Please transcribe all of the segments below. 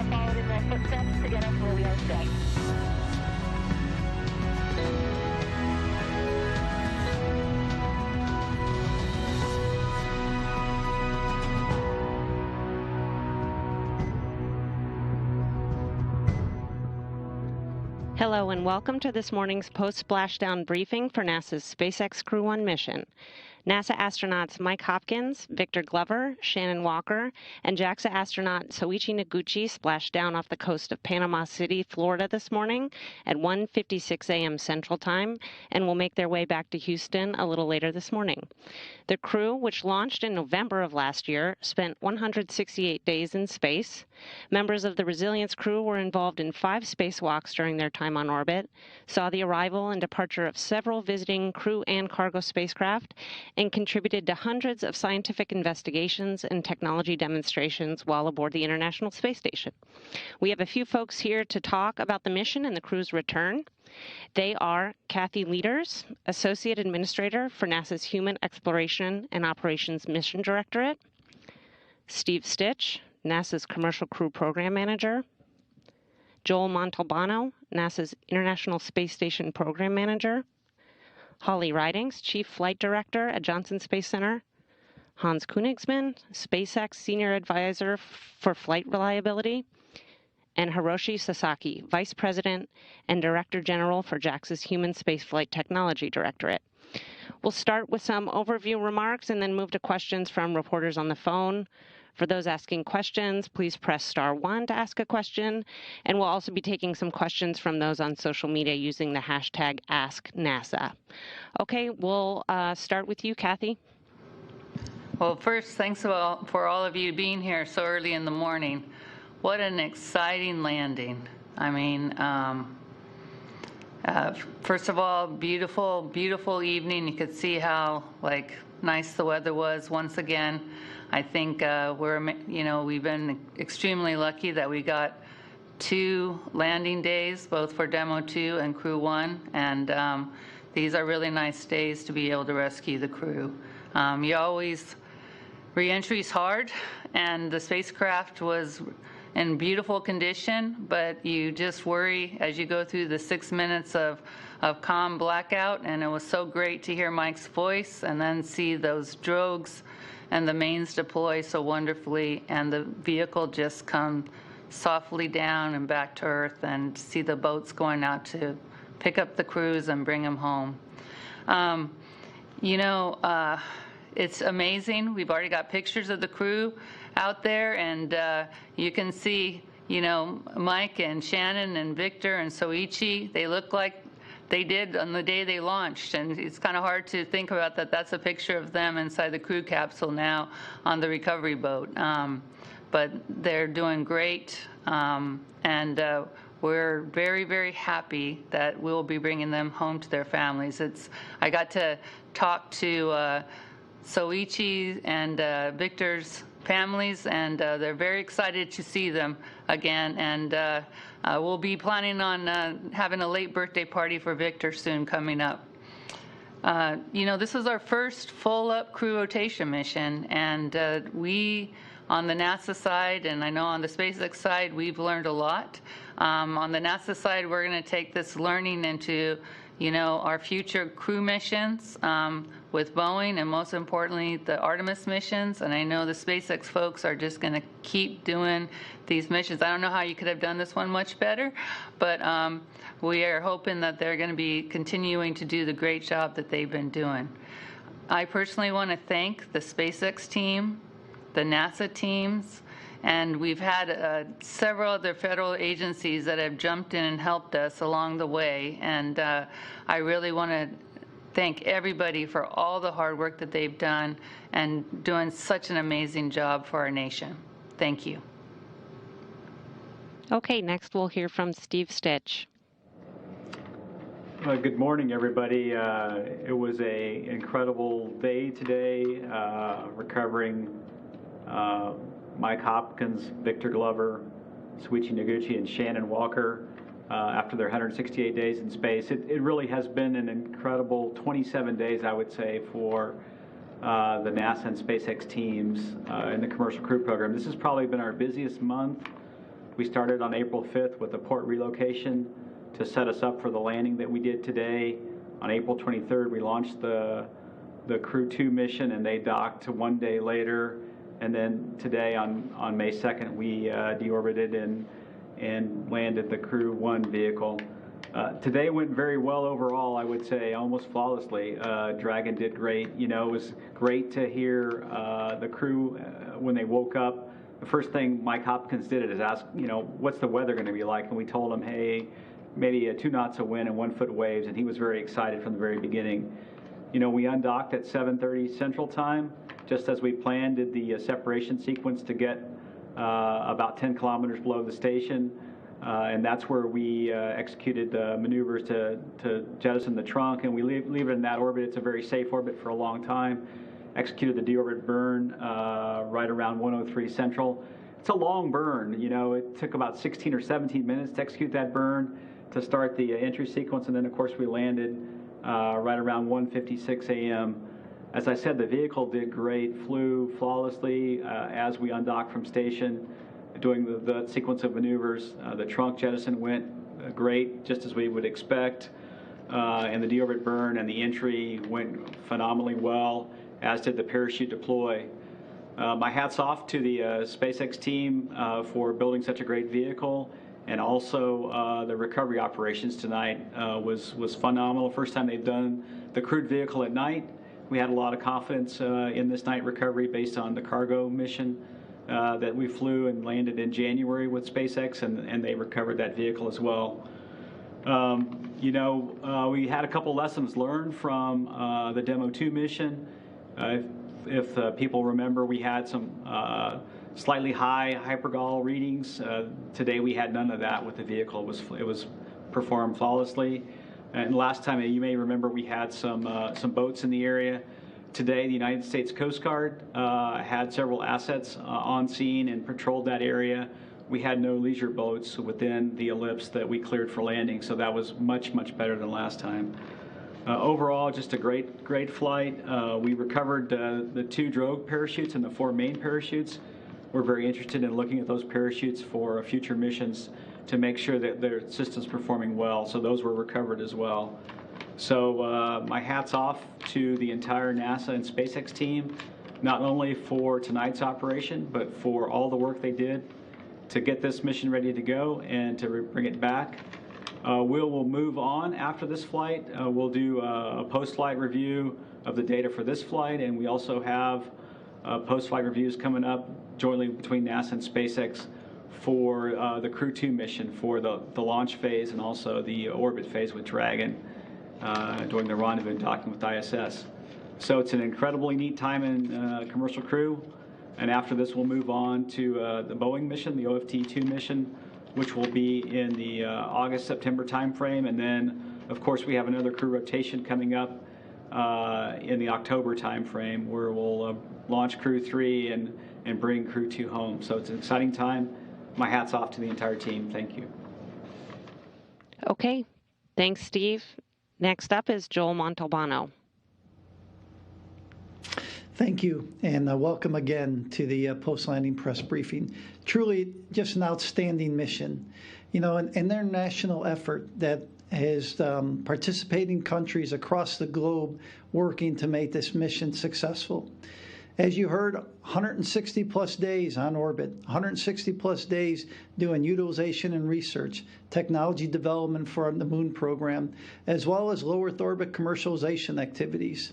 have followed in their footsteps to get us where we are today. Hello and welcome to this morning's post-splashdown briefing for NASA's SpaceX Crew-1 mission. NASA astronauts Mike Hopkins, Victor Glover, Shannon Walker, and JAXA astronaut Soichi Noguchi splashed down off the coast of Panama City, Florida this morning at 1:56 a.m. Central Time and will make their way back to Houston a little later this morning. The crew, which launched in November of last year, spent 168 days in space. Members of the Resilience crew were involved in 5 spacewalks during their time on orbit, saw the arrival and departure of several visiting crew and cargo spacecraft, and contributed to hundreds of scientific investigations and technology demonstrations while aboard the International Space Station. We have a few folks here to talk about the mission and the crew's return. They are Kathy Leaders, Associate Administrator for NASA's Human Exploration and Operations Mission Directorate, Steve Stitch, NASA's Commercial Crew Program Manager, Joel Montalbano, NASA's International Space Station Program Manager, Holly Ridings, Chief Flight Director at Johnson Space Center, Hans Königsmann, SpaceX Senior Advisor for Flight Reliability, and Hiroshi Sasaki, Vice President and Director General for JAXA's Human Spaceflight Technology Directorate. We'll start with some overview remarks and then move to questions from reporters on the phone. For those asking questions, please press *1 to ask a question, and we'll also be taking some questions from those on social media using the hashtag AskNASA. Okay, we'll start with you, Kathy. Well, first, thanks for all of you being here so early in the morning. What an exciting landing. I mean, first of all, beautiful, beautiful evening. You could see how nice the weather was once again. I think we've been extremely lucky that we got 2 landing days, both for Demo 2 and Crew 1, and these are really nice days to be able to rescue the crew. Re-entry is hard, and the spacecraft was in beautiful condition, but you just worry as you go through the 6 minutes of calm blackout, and it was so great to hear Mike's voice and then see those drogues and the mains deploy so wonderfully, and the vehicle just come softly down and back to Earth, and see the boats going out to pick up the crews and bring them home. It's amazing. We've already got pictures of the crew out there, and you can see, Mike and Shannon and Victor and Soichi, they look like they did on the day they launched, and it's kind of hard to think about that. That's a picture of them inside the crew capsule now on the recovery boat. But they're doing great, and we're very, very happy that we'll be bringing them home to their families. I got to talk to Soichi and Victor's families, and they're very excited to see them again, and we'll be planning on having a late birthday party for Victor soon coming up. This is our first full-up crew rotation mission, and we, on the NASA side, and I know on the SpaceX side, we've learned a lot. On the NASA side, we're going to take this learning into our future crew missions with Boeing, and most importantly, the Artemis missions. And I know the SpaceX folks are just going to keep doing these missions. I don't know how you could have done this one much better, but we are hoping that they're going to be continuing to do the great job that they've been doing. I personally want to thank the SpaceX team, the NASA teams, and we've had several other federal agencies that have jumped in and helped us along the way. And I really want to thank everybody for all the hard work that they've done and doing such an amazing job for our nation. Thank you. Okay, next we'll hear from Steve Stitch. Good morning, everybody. It was an incredible day today, recovering Mike Hopkins, Victor Glover, Soichi Noguchi, and Shannon Walker after their 168 days in space. It really has been an incredible 27 days, I would say, for the NASA and SpaceX teams in the commercial crew program. This has probably been our busiest month We started on April 5th with a port relocation to set us up for the landing that we did today. On April 23rd, we launched the Crew-2 mission, and they docked 1 day later. And then today, on May 2nd, we deorbited and landed the Crew-1 vehicle. Today went very well overall, I would say, almost flawlessly. Dragon did great. You know, it was great to hear the crew when they woke up. The first thing Mike Hopkins did is ask, you know, what's the weather going to be like? And we told him, hey, maybe 2 knots of wind and 1 foot waves, and he was very excited from the very beginning. You know, we undocked at 7:30 Central Time, just as we planned, did the separation sequence to get about 10 kilometers below the station. And that's where we executed the maneuvers to jettison the trunk, and we leave it in that orbit. It's a very safe orbit for a long time. Executed the deorbit burn right around 103 Central. It's a long burn. You know, it took about 16 or 17 minutes to execute that burn to start the entry sequence, and then of course we landed right around 1:56 a.m. As I said, the vehicle did great, flew flawlessly as we undocked from station, doing the sequence of maneuvers. The trunk jettison went great, just as we would expect, and the deorbit burn and the entry went phenomenally well, as did the parachute deploy. My hat's off to the SpaceX team for building such a great vehicle, and also the recovery operations tonight was phenomenal. First time they've done the crewed vehicle at night. We had a lot of confidence in this night recovery based on the cargo mission that we flew and landed in January with SpaceX, and they recovered that vehicle as well. You know, we had a couple lessons learned from the Demo 2 mission. If people remember, we had some slightly high hypergol readings. Today we had none of that with the vehicle. It was performed flawlessly. And last time, you may remember, we had some boats in the area. Today, the United States Coast Guard had several assets on scene and patrolled that area. We had no leisure boats within the ellipse that we cleared for landing, so that was much, much better than last time. Overall, just a great flight. We recovered the 2 drogue parachutes and the 4 main parachutes. We're very interested in looking at those parachutes for future missions to make sure that their system's performing well, so those were recovered as well. So my hat's off to the entire NASA and SpaceX team, not only for tonight's operation, but for all the work they did to get this mission ready to go and to bring it back. We'll move on after this flight. We'll do a post-flight review of the data for this flight, and we also have post-flight reviews coming up jointly between NASA and SpaceX for the Crew-2 mission, for the launch phase and also the orbit phase with Dragon during the rendezvous docking with ISS. So it's an incredibly neat time in commercial crew. And after this, we'll move on to the Boeing mission, the OFT-2 mission, which will be in the August-September timeframe. And then, of course, we have another crew rotation coming up in the October timeframe, where we'll launch Crew-3 and bring Crew-2 home. So it's an exciting time. My hat's off to the entire team. Thank you. Okay. Thanks, Steve. Next up is Joel Montalbano. Thank you, and welcome again to the post-landing press briefing. Truly just an outstanding mission. You know, an international effort that has participating countries across the globe working to make this mission successful. As you heard, 160 plus days on orbit, 160 plus days doing utilization and research, technology development for the Moon program, as well as low Earth orbit commercialization activities.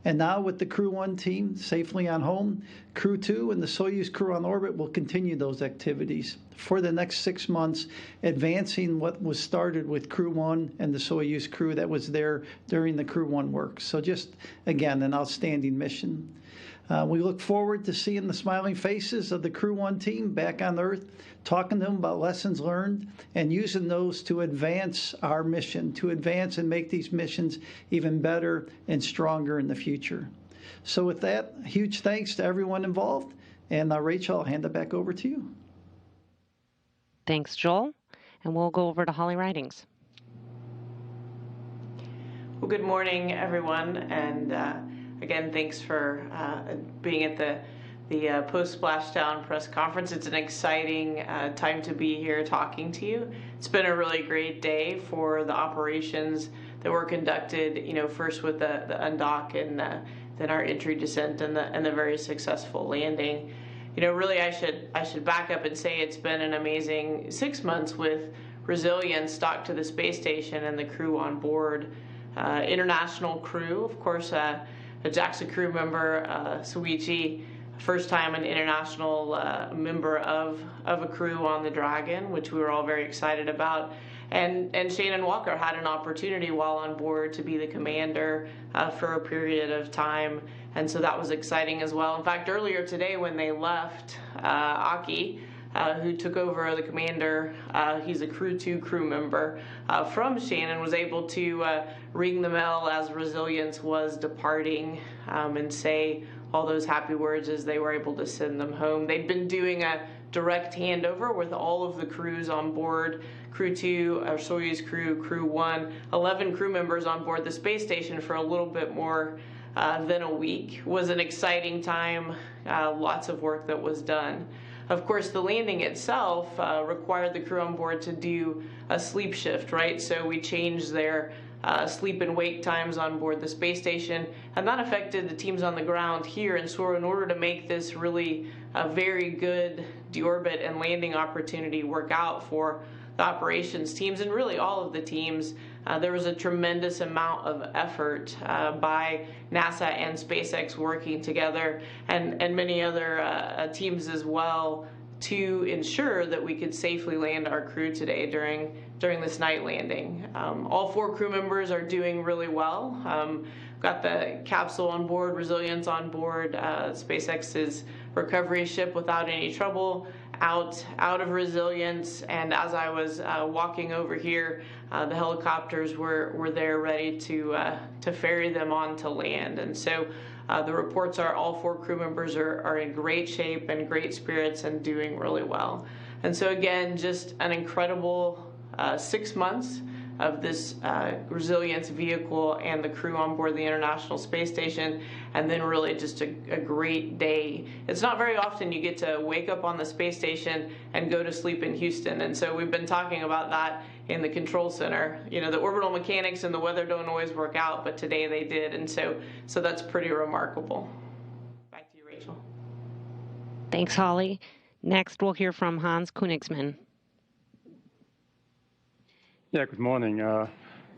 And now with the Crew-1 team safely on home, Crew-2 and the Soyuz crew on orbit will continue those activities for the next 6 months, advancing what was started with Crew-1 and the Soyuz crew that was there during the Crew-1 work. So just, again, an outstanding mission. We look forward to seeing the smiling faces of the Crew-1 team back on Earth, talking to them about lessons learned, and using those to advance our mission, to advance and make these missions even better and stronger in the future. So with that, huge thanks to everyone involved. And Rachel, I'll hand it back over to you. Thanks, Joel. And we'll go over to Holly Ridings. Well, good morning, everyone. And again, thanks for being at the post-splashdown press conference. It's an exciting time to be here talking to you. It's been a really great day for the operations that were conducted, first with the undock and then our entry, descent, and the very successful landing. Really I should back up and say it's been an amazing 6 months with resilience docked to the space station and the crew on board. International crew, of course, a JAXA crew member, Soichi, first time an international member of a crew on the Dragon, which we were all very excited about. And Shannon Walker had an opportunity while on board to be the commander for a period of time, and so that was exciting as well. In fact, earlier today when they left, Aki, who took over the commander, he's a Crew 2 crew member from Shannon, was able to ring the bell as Resilience was departing and say all those happy words as they were able to send them home. They'd been doing a direct handover with all of the crews on board, Crew 2, our Soyuz crew, Crew 1, 11 crew members on board the space station for a little bit more than a week. It was an exciting time, lots of work that was done. Of course, the landing itself required the crew on board to do a sleep shift, right? So we changed their sleep and wake times on board the space station, and that affected the teams on the ground here. And so in order to make this really a very good deorbit and landing opportunity work out for the operations teams and really all of the teams, there was a tremendous amount of effort by NASA and SpaceX working together, and many other teams as well, to ensure that we could safely land our crew today during this night landing. All 4 crew members are doing really well. Got the capsule on board, Resilience on board, SpaceX's recovery ship without any trouble, out of Resilience, and as I was walking over here, the helicopters were there ready to ferry them on to land. And so the reports are all 4 crew members are in great shape and great spirits and doing really well. And so again, just an incredible 6 months of this Resilience vehicle and the crew on board the International Space Station, and then really just a great day. It's not very often you get to wake up on the space station and go to sleep in Houston, and so we've been talking about that in the control center. The orbital mechanics and the weather don't always work out, but today they did, and so that's pretty remarkable. Back to you, Rachel. Thanks, Holly. Next, we'll hear from Hans Königsmann. Yeah, good morning.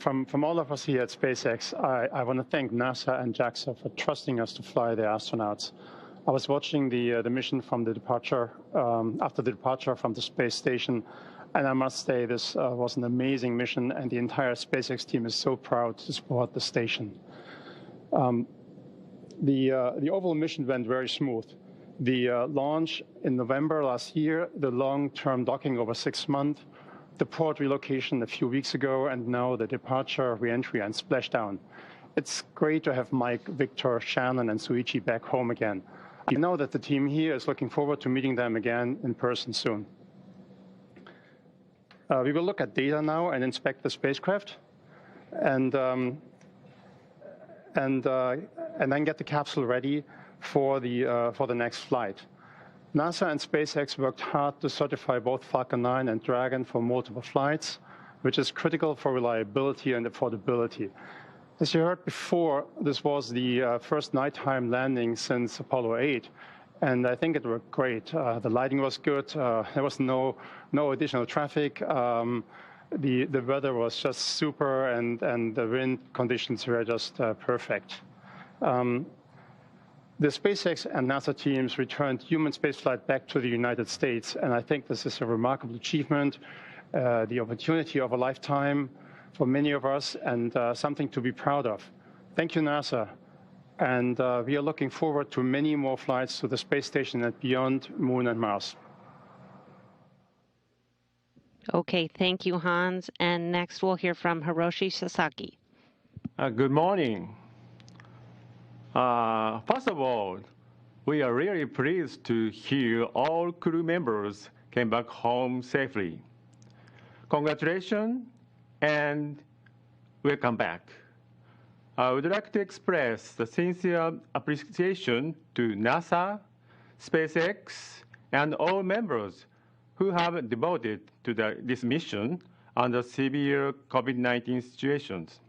From all of us here at SpaceX, I want to thank NASA and JAXA for trusting us to fly their astronauts. I was watching the mission from the departure, after the departure from the space station, and I must say this was an amazing mission, and the entire SpaceX team is so proud to support the station. The overall mission went very smooth. The launch in November last year, the long-term docking over 6 months, the port relocation a few weeks ago, and now the departure, re-entry, and splashdown. It's great to have Mike, Victor, Shannon, and Soichi back home again. I know that the team here is looking forward to meeting them again in person soon. We will look at data now and inspect the spacecraft, and then get the capsule ready for the next flight. NASA and SpaceX worked hard to certify both Falcon 9 and Dragon for multiple flights, which is critical for reliability and affordability. As you heard before, this was the first nighttime landing since Apollo 8, and I think it worked great. The lighting was good. There was no additional traffic. The weather was just super, and the wind conditions were just perfect. The SpaceX and NASA teams returned human spaceflight back to the United States, and I think this is a remarkable achievement, the opportunity of a lifetime for many of us, and something to be proud of. Thank you, NASA, and we are looking forward to many more flights to the space station and beyond Moon and Mars. Okay, thank you, Hans. And next we'll hear from Hiroshi Sasaki. Good morning. First of all, we are really pleased to hear all crew members came back home safely. Congratulations and welcome back. I would like to express the sincere appreciation to NASA, SpaceX, and all members who have devoted to this mission under severe COVID-19 situations.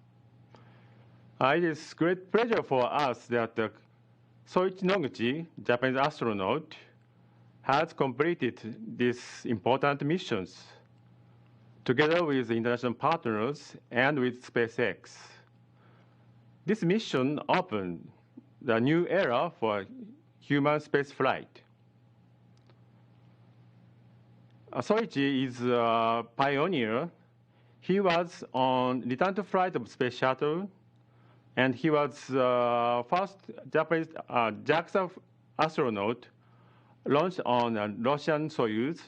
It is great pleasure for us that Soichi Noguchi, Japanese astronaut, has completed these important missions together with international partners and with SpaceX. This mission opened the new era for human spaceflight. Soichi is a pioneer. He was on return to flight of Space Shuttle, and he was first Japanese JAXA astronaut launched on a Russian Soyuz,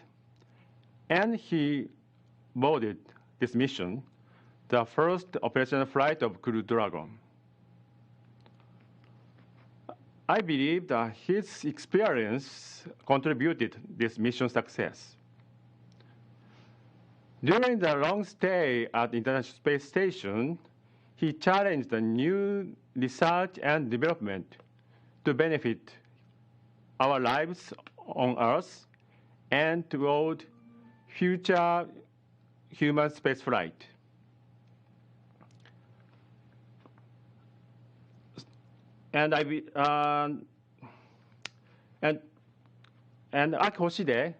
and he boarded this mission, the first operational flight of Crew Dragon. I believe that his experience contributed this mission success. During the long stay at the International Space Station, he challenged the new research and development to benefit our lives on Earth and toward future human spaceflight. And Aki Hoshide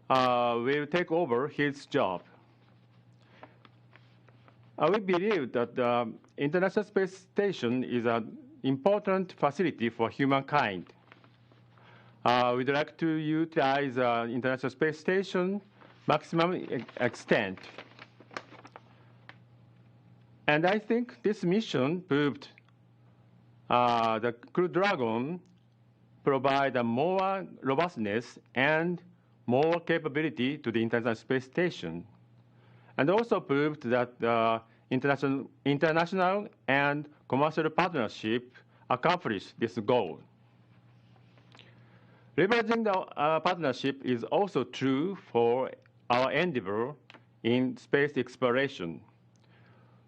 will take over his job. We believe that the International Space Station is an important facility for humankind. We'd like to utilize the International Space Station maximum extent. And I think this mission proved the Crew Dragon provide a more robustness and more capability to the International Space Station, and also proved that the international and commercial partnership accomplished this goal. Leveraging the partnership is also true for our endeavor in space exploration.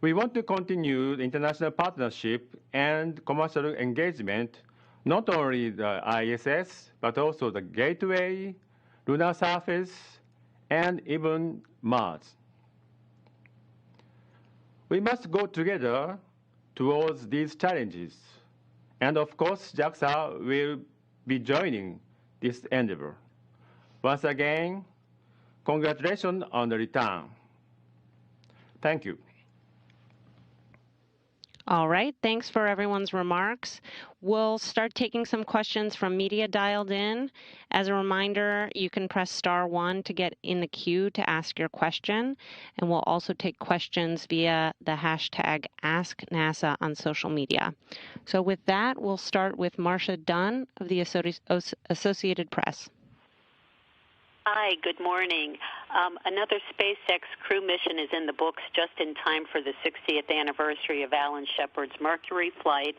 We want to continue the international partnership and commercial engagement, not only the ISS, but also the Gateway, lunar surface, and even Mars. We must go together towards these challenges. And of course, JAXA will be joining this endeavor. Once again, congratulations on the return. Thank you. All right, thanks for everyone's remarks. We'll start taking some questions from media dialed in. As a reminder, you can press *1 to get in the queue to ask your question, and we'll also take questions via the hashtag AskNASA on social media. So with that, we'll start with Marcia Dunn of the Associated Press. Hi, good morning. Another SpaceX crew mission is in the books just in time for the 60th anniversary of Alan Shepard's Mercury flight.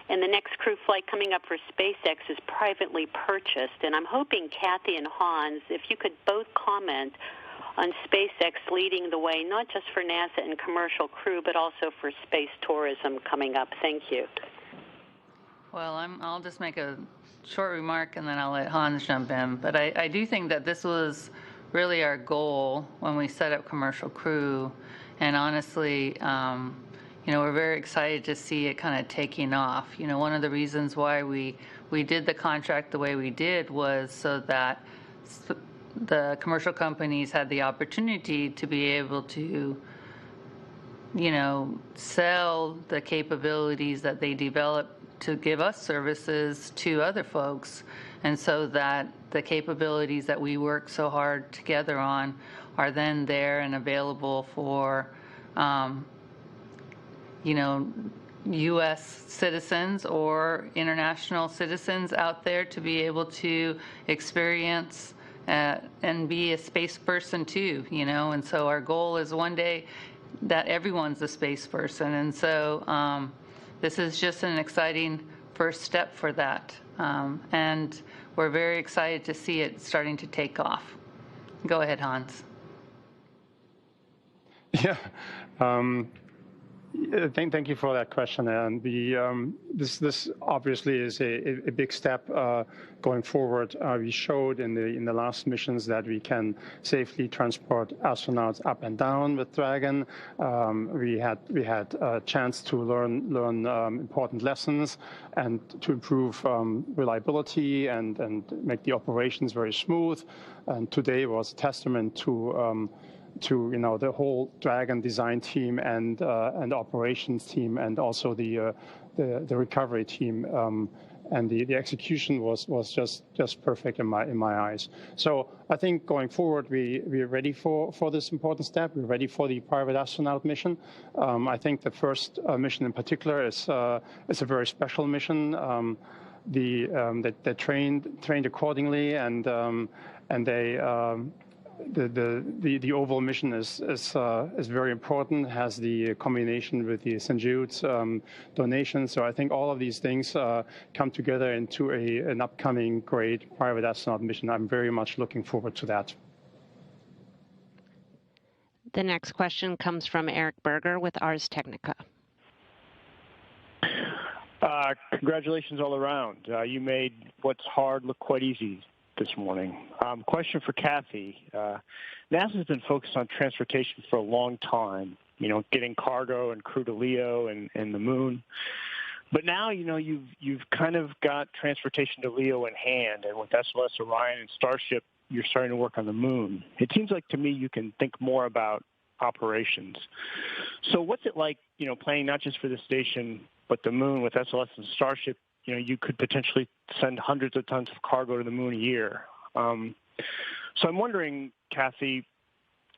And the next crew flight coming up for SpaceX is privately purchased. And I'm hoping Kathy and Hans, if you could both comment on SpaceX leading the way, not just for NASA and commercial crew, but also for space tourism coming up. Thank you. Well, I'll just make a short remark and then I'll let Hans jump in. But I do think that this was really our goal when we set up commercial crew. And honestly, we're very excited to see it kind of taking off. One of the reasons why we did the contract the way we did was so that the commercial companies had the opportunity to be able to, sell the capabilities that they developed to give us services to other folks, and so that the capabilities that we work so hard together on are then there and available for, U.S. citizens or international citizens out there to be able to experience and be a space person too, and so our goal is one day that everyone's a space person, and so this is just an exciting first step for that. And we're very excited to see it starting to take off. Go ahead, Hans. Yeah. Thank you for that question. And this obviously is a big step going forward. We showed in the last missions that we can safely transport astronauts up and down with Dragon. We had a chance to learn important lessons and to improve reliability and make the operations very smooth. And today was a testament to the whole Dragon design team and operations team, and also the recovery team, and the execution was just perfect in my eyes. So I think going forward we're ready for this important step. We're ready for the private astronaut mission. I think the first mission in particular is a very special mission. They trained accordingly, and they. The oval mission is very important. Has the combination with the St. Jude's donation. So I think all of these things come together into an upcoming great private astronaut mission. I'm very much looking forward to that. The next question comes from Eric Berger with Ars Technica. Congratulations all around. You made what's hard look quite easy this morning. Question for Kathy. NASA's been focused on transportation for a long time, getting cargo and crew to LEO and the moon. But now, you've kind of got transportation to LEO in hand, and with SLS, Orion, and Starship, you're starting to work on the moon. It seems like to me you can think more about operations. So what's it like, planning not just for the station, but the moon with SLS and Starship? You could potentially send hundreds of tons of cargo to the moon a year. So I'm wondering, Kathy,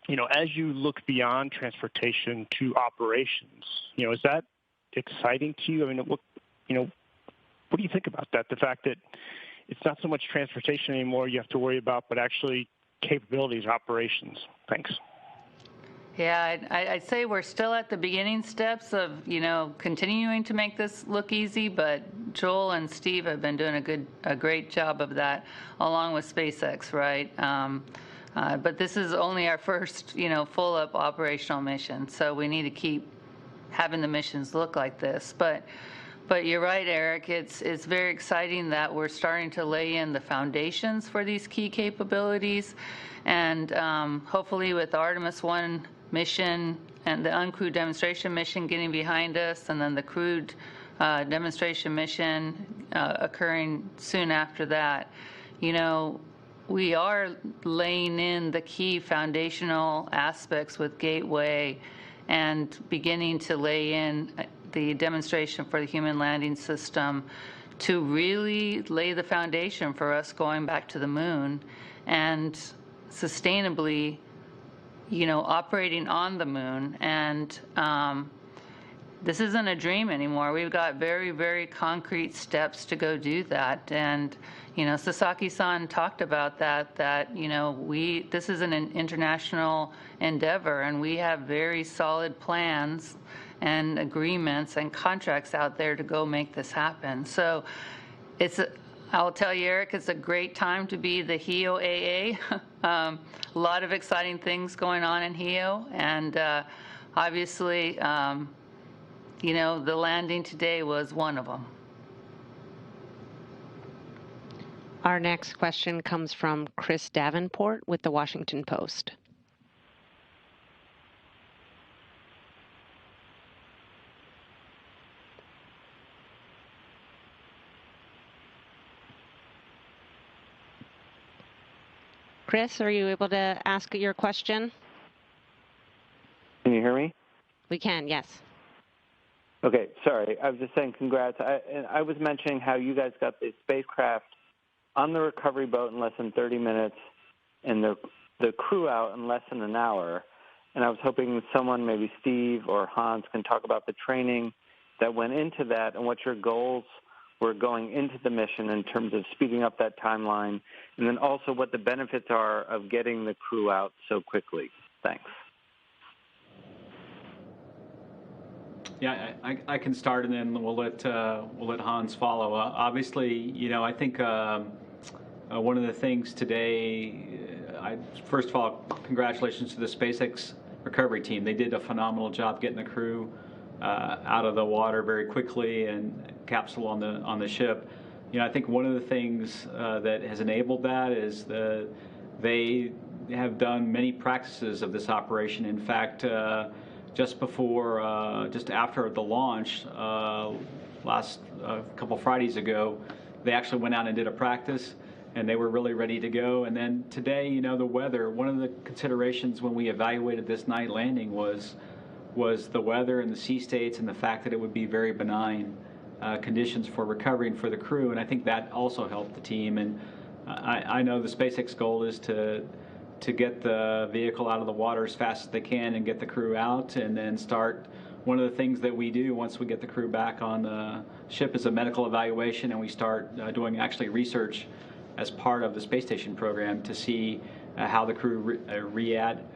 as you look beyond transportation to operations, is that exciting to you? I mean, what do you think about that? The fact that it's not so much transportation anymore you have to worry about, but actually capabilities, operations. Thanks. Yeah, I'd say we're still at the beginning steps of, continuing to make this look easy, but Joel and Steve have been doing a great job of that, along with SpaceX, right? But this is only our first, full-up operational mission, so we need to keep having the missions look like this. But you're right, Eric. It's very exciting that we're starting to lay in the foundations for these key capabilities, and hopefully with Artemis 1 mission and the uncrewed demonstration mission getting behind us, and then the crewed demonstration mission occurring soon after that, we are laying in the key foundational aspects with Gateway and beginning to lay in the demonstration for the human landing system to really lay the foundation for us going back to the moon and sustainably operating on the moon. And this isn't a dream anymore. We've got very, very concrete steps to go do that. And, Sasaki-san talked about that this is an international endeavor, and we have very solid plans and agreements and contracts out there to go make this happen. So I'll tell you, Eric, it's a great time to be the HEO AA. A lot of exciting things going on in HEO, and obviously, the landing today was one of them. Our next question comes from Chris Davenport with the Washington Post. Chris, are you able to ask your question? Can you hear me? We can, yes. Okay, sorry. I was just saying congrats. I was mentioning how you guys got the spacecraft on the recovery boat in less than 30 minutes and the crew out in less than an hour. And I was hoping someone, maybe Steve or Hans, can talk about the training that went into that and what your goals were going into the mission in terms of speeding up that timeline, and then also what the benefits are of getting the crew out so quickly. Thanks. Yeah, I can start, and then we'll let Hans follow. Obviously, I think one of the things today, first of all, congratulations to the SpaceX recovery team. They did a phenomenal job getting the crew out of the water very quickly and capsule on the ship. You know, I think one of the things that has enabled that is they have done many practices of this operation. In fact, just after the launch, last couple Fridays ago, they actually went out and did a practice, and they were really ready to go. And then today, you know, the weather, one of the considerations when we evaluated this night landing was the weather and the sea states and the fact that it would be very benign conditions for recovery and for the crew. And I think that also helped the team. And I know the SpaceX goal is to get the vehicle out of the water as fast as they can and get the crew out, and then start. One of the things that we do once we get the crew back on the ship is a medical evaluation, and we start doing actually research as part of the space station program to see how the crew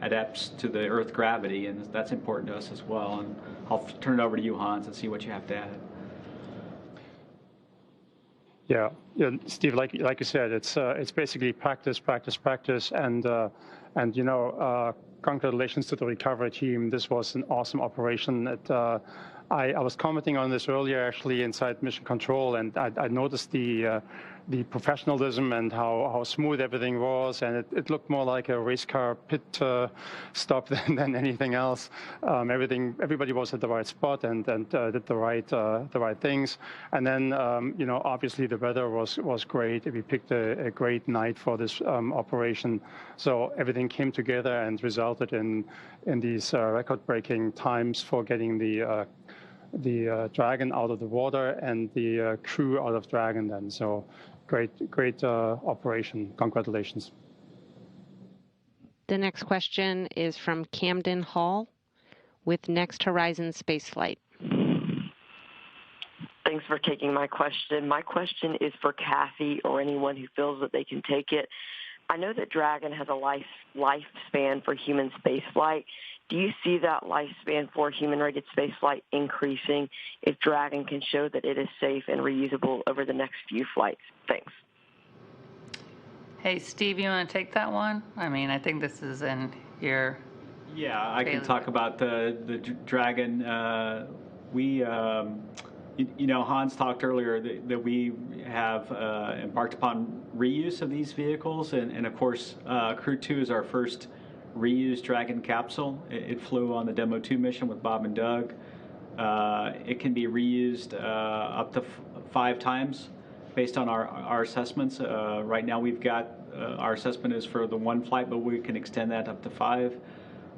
adapts to the Earth gravity, and that's important to us as well. And I'll turn it over to you, Hans, and see what you have to add. Yeah, Steve, like you said, it's basically practice, and you know, congratulations to the recovery team. This was an awesome operation. I was commenting on this earlier, actually, inside Mission Control, and I noticed the professionalism and how smooth everything was, and it looked more like a race car pit stop than anything else. Everybody was at the right spot and did the right things. And then you know, obviously the weather was great. We picked a great night for this operation, so everything came together and resulted in these record-breaking times for getting the Dragon out of the water and the crew out of Dragon then. So great operation. Congratulations. The next question is from Camden Hall with Next Horizon Spaceflight. Thanks for taking my question. My question is for Kathy or anyone who feels that they can take it. I know that Dragon has a lifespan for human spaceflight. Do you see that lifespan for human-rated spaceflight increasing if Dragon can show that it is safe and reusable over the next few flights? Thanks. Hey, Steve, you want to take that one? I mean, I think this is in your... Yeah, I can talk about the Dragon. You know, Hans talked earlier that we have embarked upon reuse of these vehicles, and of course, Crew 2 is our first reused Dragon capsule. It flew on the Demo 2 mission with Bob and Doug. It can be reused up to 5 times based on our assessments. Right now we've got, our assessment is for the 1 flight, but we can extend that up to 5.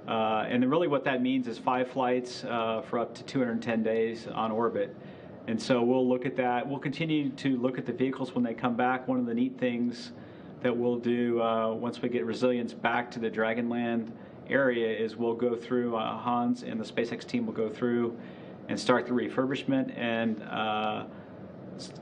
And then really what that means is 5 flights for up to 210 days on orbit. And so we'll look at that. We'll continue to look at the vehicles when they come back. One of the neat things that we'll do once we get resilience back to the Dragonland area is we'll go through, Hans and the SpaceX team will go through and start the refurbishment. And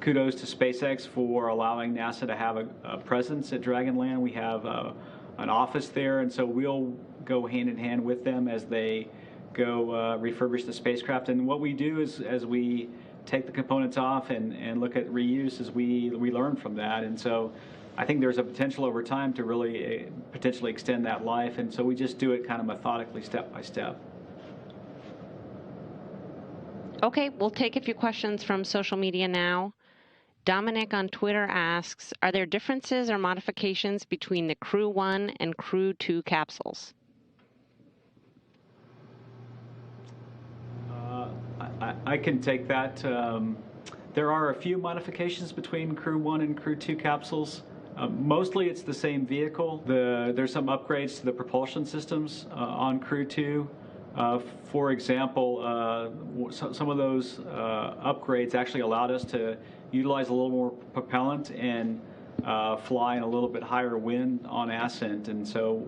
kudos to SpaceX for allowing NASA to have a presence at Dragonland. We have an office there, and so we'll go hand in hand with them as they go refurbish the spacecraft. And what we do is, as we take the components off and look at reuse, is we learn from that. And so I think there's a potential over time to really potentially extend that life, and so we just do it kind of methodically, step by step. Okay, we'll take a few questions from social media now. Dominic on Twitter asks, are there differences or modifications between the Crew 1 and Crew 2 capsules? I can take that. There are a few modifications between Crew 1 and Crew 2 capsules. Mostly it's the same vehicle. There's some upgrades to the propulsion systems on Crew 2. For example, some of those upgrades actually allowed us to utilize a little more propellant and fly in a little bit higher wind on ascent. And so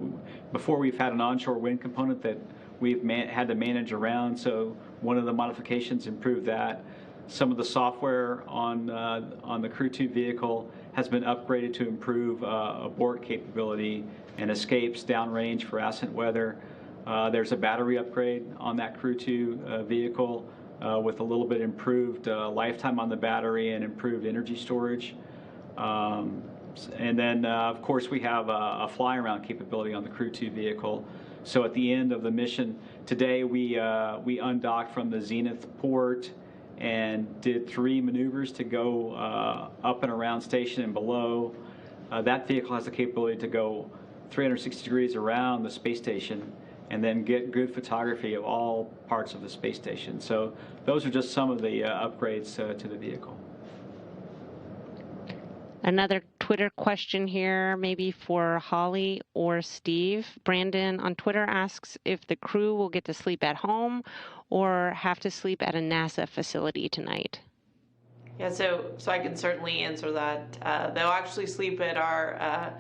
before, we've had an onshore wind component that we've had to manage around, so one of the modifications improved that. Some of the software on the Crew 2 vehicle has been upgraded to improve abort capability and escapes downrange for ascent weather. There's a battery upgrade on that Crew 2 vehicle with a little bit improved lifetime on the battery and improved energy storage. And then, of course, we have a fly-around capability on the Crew-2 vehicle. So at the end of the mission today, we undocked from the Zenith port and did 3 maneuvers to go up and around station and below. That vehicle has the capability to go 360 degrees around the space station and then get good photography of all parts of the space station. So those are just some of the upgrades to the vehicle. Another Twitter question here, maybe for Holly or Steve. Brandon on Twitter asks if the crew will get to sleep at home or have to sleep at a NASA facility tonight. Yeah, so I can certainly answer that. They'll actually sleep at our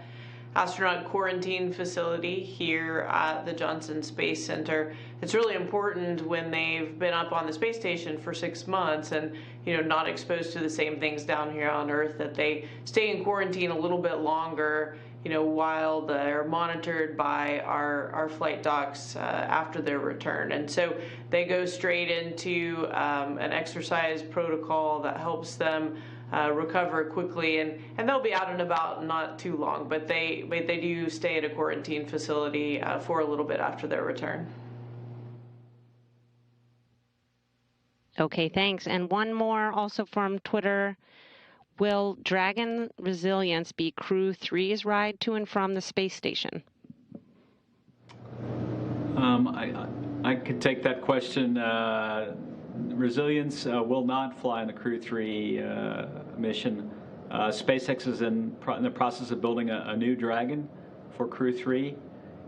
astronaut quarantine facility here at the Johnson Space Center. It's really important when they've been up on the space station for 6 months and not exposed to the same things down here on Earth, that they stay in quarantine a little bit longer while they're monitored by our flight docs after their return. And so they go straight into an exercise protocol that helps them recover quickly, and they'll be out and about not too long, but they do stay at a quarantine facility for a little bit after their return. Okay, thanks. And one more also from Twitter. Will Dragon Resilience be Crew 3's ride to and from the space station? I could take that question. Resilience will not fly on the Crew 3 mission. SpaceX is in the process of building a new Dragon for Crew 3,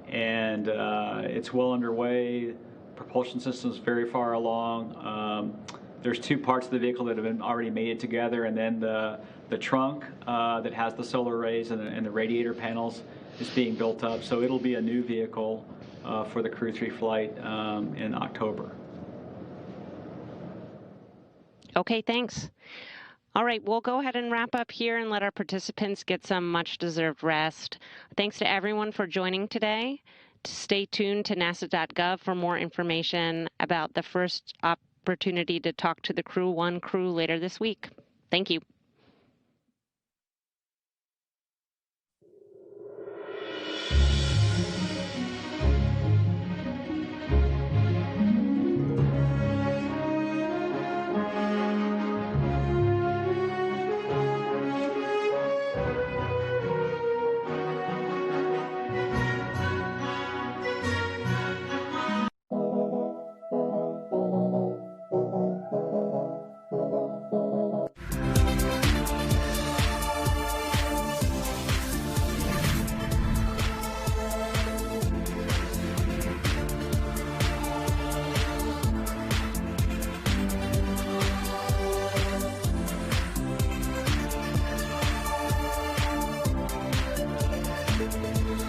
and it's well underway. Propulsion system is very far along. There's 2 parts of the vehicle that have been already mated together, and then the trunk that has the solar arrays and the radiator panels is being built up. So it'll be a new vehicle for the Crew 3 flight in October. Okay, thanks. All right, we'll go ahead and wrap up here and let our participants get some much-deserved rest. Thanks to everyone for joining today. Stay tuned to nasa.gov for more information about the first opportunity to talk to the Crew-1 crew later this week. Thank you.